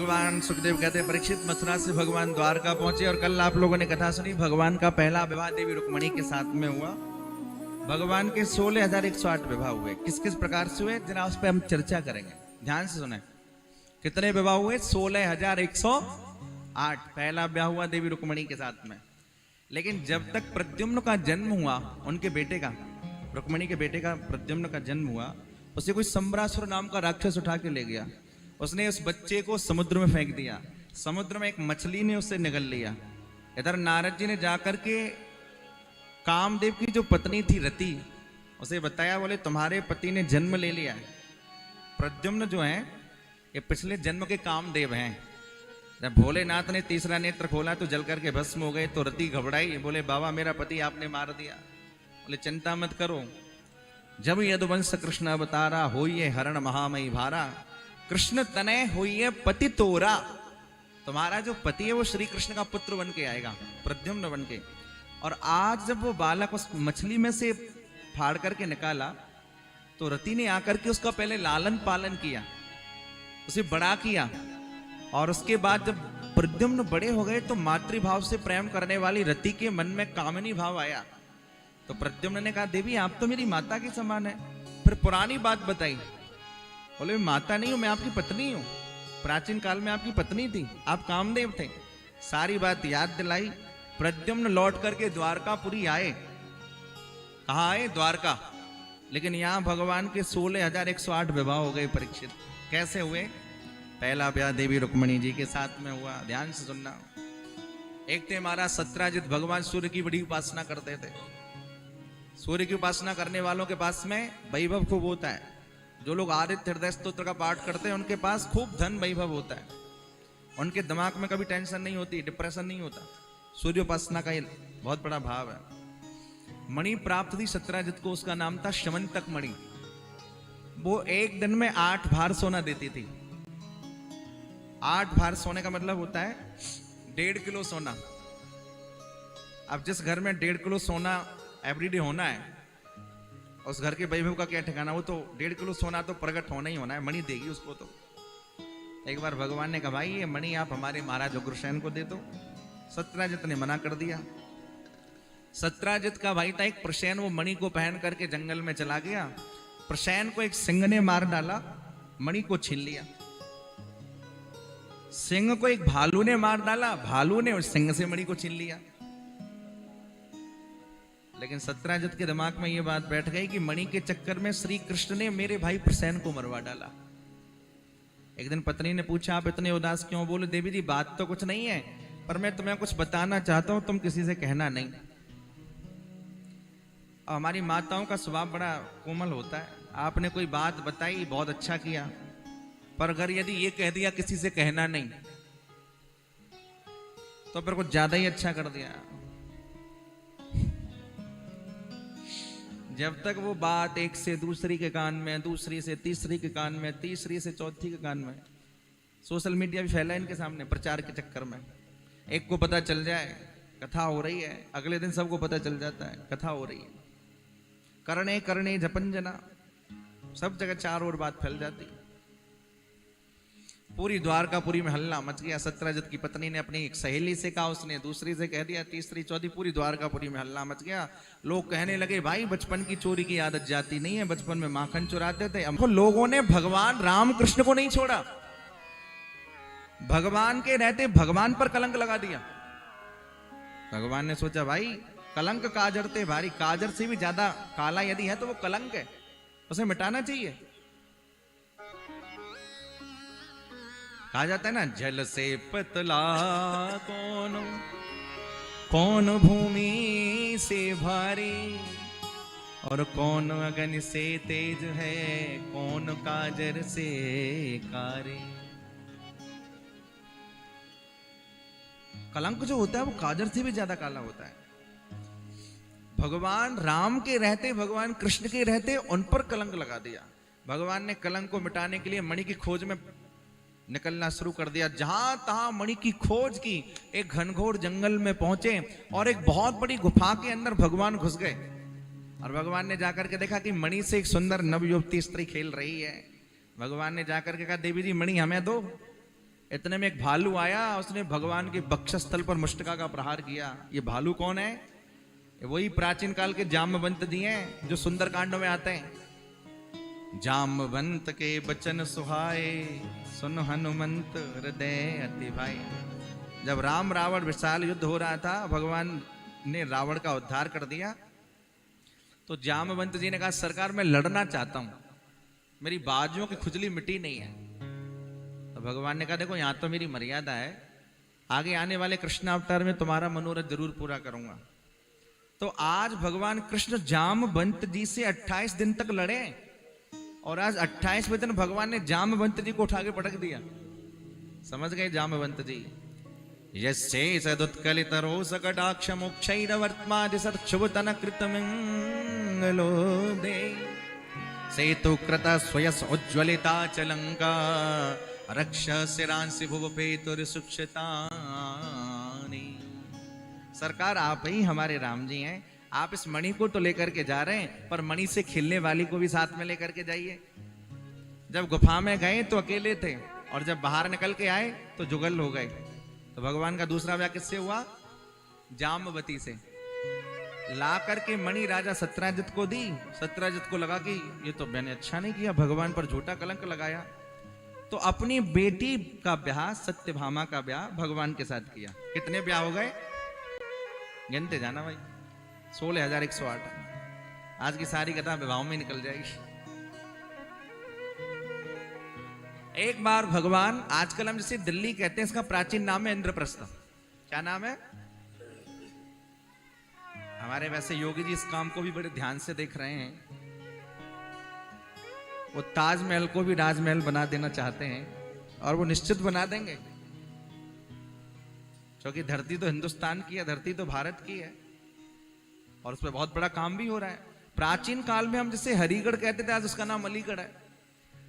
भगवान सुखदेव कहते हैं परीक्षित, मथुरा से भगवान द्वारका पहुंचे और कल आप लोगों ने कथा सुनी भगवान का पहला विवाह देवी रुक्मणी के साथ में हुआ। भगवान के 16,108 विवाह हुए। किस किस प्रकार से हुए जरा उस पर हम चर्चा करेंगे, ध्यान से सुने। कितने विवाह हुए? 16,108 पहला विवाह हुआ देवी रुक्मणी के साथ में। लेकिन जब तक प्रद्युम्न का जन्म हुआ, उनके बेटे का, रुक्मणी के बेटे का प्रद्युम्न का जन्म हुआ, उसे कोई सम्रासुर नाम का राक्षस उठा के ले गया। उसने उस बच्चे को समुद्र में फेंक दिया। समुद्र में एक मछली ने उसे निगल लिया। इधर नारद जी ने जाकर के कामदेव की जो पत्नी थी रति, उसे बताया, बोले तुम्हारे पति ने जन्म ले लिया है। प्रद्युम्न जो है ये पिछले जन्म के कामदेव हैं। जब भोलेनाथ ने तीसरा नेत्र खोला तो जल करके भस्म हो गए। तो रति घबराई, बोले बाबा मेरा पति आपने मार दिया। बोले चिंता मत करो, जब यदुवंश कृष्ण अवतारा होइए हरण महामयी भारा, कृष्ण तनय होइए पति तोरा। तुम्हारा जो पति है वो श्री कृष्ण का पुत्र बन के आएगा, प्रद्युम्न बन के। और आज जब वो बालक उस मछली में से फाड़ करके निकाला तो रति ने आकर के उसका पहले लालन पालन किया, उसे बड़ा किया। और उसके बाद जब प्रद्युम्न बड़े हो गए तो मातृभाव से प्रेम करने वाली रति के मन में कामिनी भाव आया। तो प्रद्युम्न ने कहा, देवी आप तो मेरी माता के समान है। फिर पुरानी बात बताई, बोले माता नहीं हूं, मैं आपकी पत्नी हूं। प्राचीन काल में आपकी पत्नी थी, आप कामदेव थे। सारी बात याद दिलाई। प्रद्युम्न लौट करके द्वारकापुरी आए। कहा आए? द्वारका। लेकिन यहां भगवान के 16,108 विवाह हो गए। परीक्षित कैसे हुए? पहला ब्याह देवी रुक्मणी जी के साथ में हुआ। ध्यान से सुनना। एक थे महाराज सत्राजित, भगवान सूर्य की बड़ी उपासना करते थे। सूर्य की उपासना करने वालों के पास में वैभव खूब होता है। जो लोग आदित्य हृदय स्तोत्र का पाठ करते हैं उनके पास खूब धन वैभव होता है। उनके दिमाग में कभी टेंशन नहीं होती, डिप्रेशन नहीं होता। सूर्य उपासना का ये बहुत बड़ा भाव है। मणि प्राप्त थी सत्राजित को, उसका नाम था शमंतक मणि। वो एक दिन में 8 भार सोना देती थी। 8 भार सोने का मतलब होता है 1.5 किलो सोना। अब जिस घर में 1.5 किलो सोना एवरीडे होना है, उस घर के वैभव का क्या ठिकाना। वो तो 1.5 किलो सोना तो प्रकट होना ही होना है, मणि देगी उसको। तो एक बार भगवान ने कहा, भाई ये मणि आप हमारे महाराज उग्रसेन को दे दो। सत्राजित ने मना कर दिया। सत्राजित का भाई था एक प्रसेन, वो मणि को पहन करके जंगल में चला गया। प्रसेन को एक सिंह ने मार डाला, मणि को छीन लिया। सिंह को एक भालू ने मार डाला, भालू ने उस सिंह से मणि को छीन लिया। लेकिन सत्राजित के दिमाग में यह बात बैठ गई कि मणि के चक्कर में श्री कृष्ण ने मेरे भाई प्रसेन को मरवा डाला। एक दिन पत्नी ने पूछा, आप इतने उदास क्यों? बोले देवी जी बात तो कुछ नहीं है, पर मैं तुम्हें कुछ बताना चाहता हूं, तुम किसी से कहना नहीं। और हमारी माताओं का स्वभाव बड़ा कोमल होता है। आपने कोई बात बताई, बहुत अच्छा किया, पर अगर यदि ये कह दिया किसी से कहना नहीं, तो फिर कुछ ज्यादा ही अच्छा कर दिया। जब तक वो बात एक से दूसरी के कान में, दूसरी से तीसरी के कान में, तीसरी से चौथी के कान में, सोशल मीडिया भी फैला है इनके सामने प्रचार के चक्कर में। एक को पता चल जाए कथा हो रही है, अगले दिन सबको पता चल जाता है कथा हो रही है। करणे करणे झपंजना, सब जगह चारों ओर बात फैल जाती। पूरी द्वारकापुरी में हल्ला मच गया। सत्राजित की पत्नी ने अपनी एक सहेली से कहा, उसने दूसरी से कह दिया, तीसरी चौथी, पूरी द्वारकापुरी में हल्ला मच गया। लोग कहने लगे, भाई बचपन की चोरी की आदत जाती नहीं है, बचपन में माखन चुराते थे। अब लोगों ने भगवान राम कृष्ण को नहीं छोड़ा, भगवान के रहते भगवान पर कलंक लगा दिया। भगवान ने सोचा, भाई कलंक काजर थे भारी, काजर से भी ज्यादा काला यदि है तो वो कलंक है, उसे मिटाना चाहिए। कहा जाता है ना, जल से पतला कौन, कौन भूमि से भारी, और कौन अगन से तेज है, कौन काजर से कारी। कलंक जो होता है वो काजर से भी ज्यादा काला होता है। भगवान राम के रहते, भगवान कृष्ण के रहते, उन पर कलंक लगा दिया। भगवान ने कलंक को मिटाने के लिए मणि की खोज में निकलना शुरू कर दिया। जहां तहां मणि की खोज की। एक घनघोर जंगल में पहुंचे और एक बहुत बड़ी गुफा के अंदर भगवान घुस गए। और भगवान ने जाकर के देखा कि मणि से एक सुंदर नवयुवती स्त्री खेल रही है। भगवान ने जाकर के कहा, देवी जी मणि हमें दो। इतने में एक भालू आया, उसने भगवान के वक्षस्थल पर मुष्टिका का प्रहार किया। ये भालू कौन है? वही प्राचीन काल के जामवंत जी हैं जो सुंदरकांडों में आते हैं। जामवंत के बचन सुहाए, सुन हनुमंत हृदय अति भाई। जब राम रावण विशाल युद्ध हो रहा था, भगवान ने रावण का उद्धार कर दिया। तो जामवंत जी ने कहा, सरकार मैं लड़ना चाहता हूं, मेरी बाजुओं की खुजली मिटी नहीं है। तो भगवान ने कहा, देखो यहां तो मेरी मर्यादा है, आगे आने वाले कृष्ण अवतार में तुम्हारा मनोरथ जरूर पूरा करूंगा। तो आज भगवान कृष्ण जामवंत जी से 28 दिन तक लड़े, और आज 28वें दिन भगवान ने जामवंत जी को उठा के पटक दिया। समझ गए जामवंत जी? यस्ये सदुत्कलित रोषकटाक्ष मोक्षैरवर्त्मादि सत्शुभतन कृतमंगलो दे सेतु कृत स्वयस उज्ज्वलिता च लंका रक्ष सिरांसि भुवपेतुर सुक्षतानि। सरकार आप ही हमारे राम जी हैं, आप इस मणि को तो लेकर के जा रहे हैं, पर मणि से खिलने वाली को भी साथ में लेकर के जाइए। जब गुफा में गए तो अकेले थे, और जब बाहर निकल के आए तो जुगल हो गए। तो भगवान का दूसरा ब्याह किससे हुआ? जामवती से। ला करके मणि राजा सत्यराजित को दी। सत्यराजित को लगा कि ये तो मैंने अच्छा नहीं किया, भगवान पर झूठा कलंक लगाया। तो अपनी बेटी का ब्याह, सत्यभामा का ब्याह भगवान के साथ किया। कितने ब्याह हो गए? गिनते जाना भाई, 16,108। आज की सारी कथा विवाह में निकल जाएगी। एक बार भगवान, आजकल हम जिसे दिल्ली कहते हैं, इसका प्राचीन नाम है इंद्रप्रस्थ। क्या नाम है? हमारे वैसे योगी जी इस काम को भी बड़े ध्यान से देख रहे हैं। वो ताजमहल को भी राजमहल बना देना चाहते हैं, और वो निश्चित बना देंगे, क्योंकि धरती तो हिंदुस्तान की है, धरती तो भारत की है, और उस पर बहुत बड़ा काम भी हो रहा है। प्राचीन काल में हम जिसे हरिगढ़ कहते थे, आज उसका नाम अलीगढ़ है।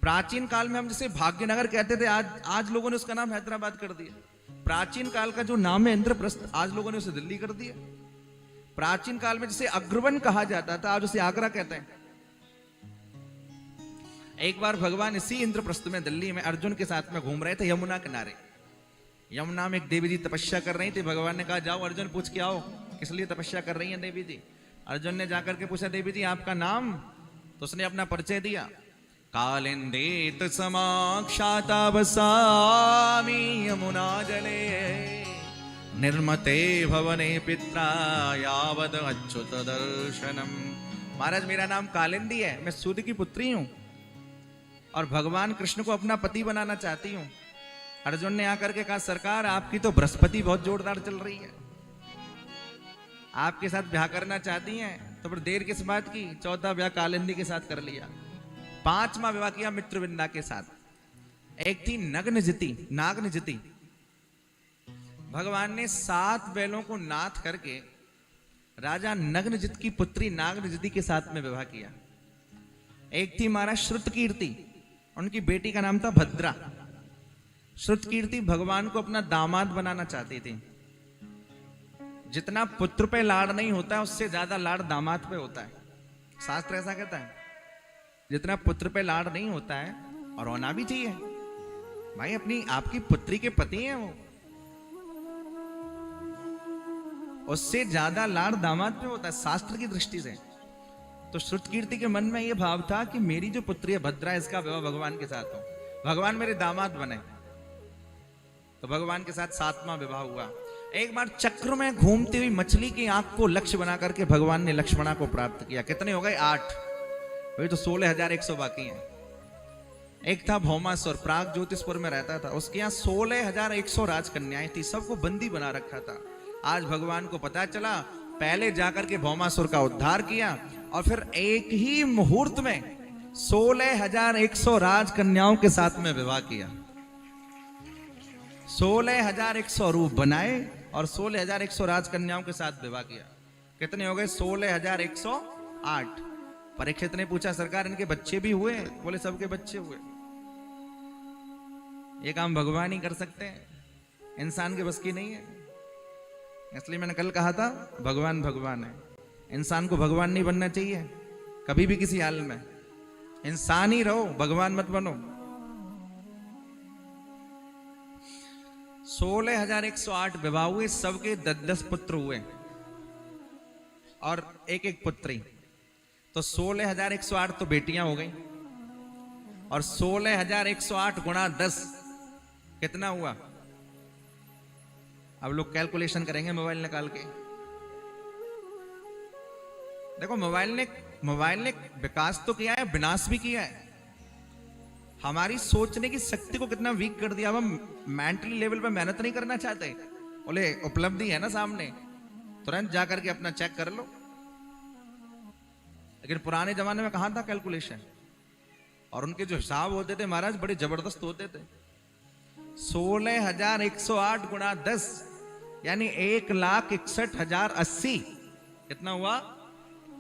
प्राचीन काल में हम जिसे भाग्यनगर कहते थे, आज लोगों ने उसका नाम हैदराबाद कर दिया। प्राचीन काल का जो नाम है इंद्रप्रस्थ, आज लोगों ने उसे दिल्ली कर दिया। प्राचीन काल में जिसे अग्रवन कहा जाता था, आज उसे आगरा कहते हैं। एक बार भगवान इसी इंद्रप्रस्थ में, दिल्ली में, अर्जुन के साथ में घूम रहे थे यमुना किनारे। यमुना में एक देवी जी तपस्या कर रही थी। भगवान ने कहा, जाओ अर्जुन पूछ के आओ किस लिए तपस्या कर रही हैं देवी जी। अर्जुन ने जाकर के पूछा, देवी जी आपका नाम? तो उसने अपना परिचय दिया। कालिंदेत समाक्षाता वसामि यमुना जले निर्मते भवने पित्रा यावद अच्युत दर्शनम। महाराज मेरा नाम कालिंदी है, मैं सूर्य की पुत्री हूं, और भगवान कृष्ण को अपना पति बनाना चाहती हूं। अर्जुन ने आकर के कहा, सरकार आपकी तो बृहस्पति बहुत जोरदार चल रही है, आपके साथ ब्याह करना चाहती हैं, तो फिर देर किस बात की? चौथा ब्याह कालिंदी के साथ कर लिया। 5वां विवाह किया मित्रविंदा के साथ। एक थी नग्नजिति, नागनजिति। भगवान ने 7 बैलों को नाथ करके राजा नग्नजित की पुत्री नागनजिति के साथ में विवाह किया। एक थी महाराज श्रुतकीर्ति, उनकी बेटी का नाम था भद्रा। श्रुतकीर्ति भगवान को अपना दामाद बनाना चाहती थी। जितना पुत्र पे लाड़ नहीं होता है, उससे ज्यादा लाड़ दामाद पे होता है। शास्त्र ऐसा कहता है, जितना पुत्र पे लाड़ नहीं होता है, और होना भी चाहिए भाई, अपनी आपकी पुत्री के पति हैं वो, उससे ज्यादा लाड़ दामाद पे होता है शास्त्र की दृष्टि से। तो श्रुतकीर्ति के मन में यह भाव था कि मेरी जो पुत्री है भद्रा, इसका विवाह भगवान के साथ हो, भगवान मेरे दामाद बने। तो भगवान के साथ 7वां विवाह हुआ। एक बार चक्र में घूमती हुई मछली की आंख को लक्ष्य बना करके भगवान ने लक्ष्मणा को प्राप्त किया। कितने हो गए? 8। वही तो 16,100 बाकी हैं। एक था भौमासुर, प्राग ज्योतिषपुर में रहता था, उसके यहाँ 16,100 राजकन्याएं थी, सबको बंदी बना रखा था। आज भगवान को पता चला, पहले जाकर के भौमासुर का उद्धार किया, और फिर एक ही मुहूर्त में 16,100 राजकन्याओं के साथ में विवाह किया। 16,100 रूप बनाए और 16,100 राजकन्याओं के साथ विवाह किया। कितने हो गए? 16,108। परीक्षित ने पूछा, सरकार इनके बच्चे भी हुए? बोले सबके बच्चे हुए। ये काम भगवान ही कर सकते हैं, इंसान के बस की नहीं है। इसलिए मैंने कल कहा था, भगवान भगवान है, इंसान को भगवान नहीं बनना चाहिए कभी भी, किसी हाल में। इंसान ही रहो, भगवान मत बनो। 16,108 विवाह हुए, सबके 10-10 पुत्र हुए और एक एक पुत्री। तो 16,108 तो बेटियां हो गई और 16,108 गुणा 10 कितना हुआ? अब लोग कैलकुलेशन करेंगे मोबाइल निकाल के। देखो मोबाइल ने विकास तो किया है, विनाश भी किया है। हमारी सोचने की शक्ति को कितना वीक कर दिया। अब हम मेंटली लेवल पे मेहनत नहीं करना चाहते। बोले उपलब्धि है ना सामने, तुरंत जाकर के अपना चेक कर लो। लेकिन पुराने जमाने में कहां था कैलकुलेशन, और उनके जो हिसाब होते थे महाराज बड़े जबरदस्त होते थे। 16,108 गुणा 10 यानी 1,61,080 कितना हुआ?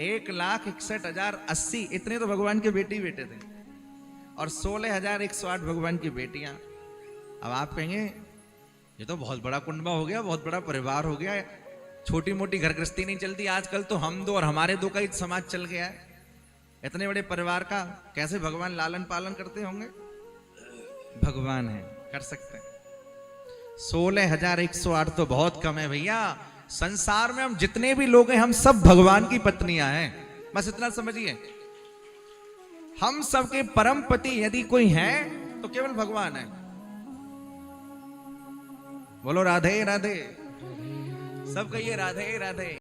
1,61,080। इतने तो भगवान के बेटे थे और 16,108 भगवान की बेटियां। अब आप कहेंगे ये तो बहुत बड़ा कुंडबा हो गया, बहुत बड़ा परिवार हो गया, छोटी मोटी घर गृहस्थी नहीं चलती आजकल तो हम दो और हमारे दो का ही समाज चल गया है। इतने बड़े परिवार का कैसे भगवान लालन पालन करते होंगे? भगवान है, कर सकते हैं। 16,108 तो बहुत कम है भैया। संसार में हम जितने भी लोग हैं हम सब भगवान की पत्नियां हैं, बस इतना समझिए। हम सबके परम पति यदि कोई है तो केवल भगवान है। बोलो राधे राधे, सब कहिए राधे राधे।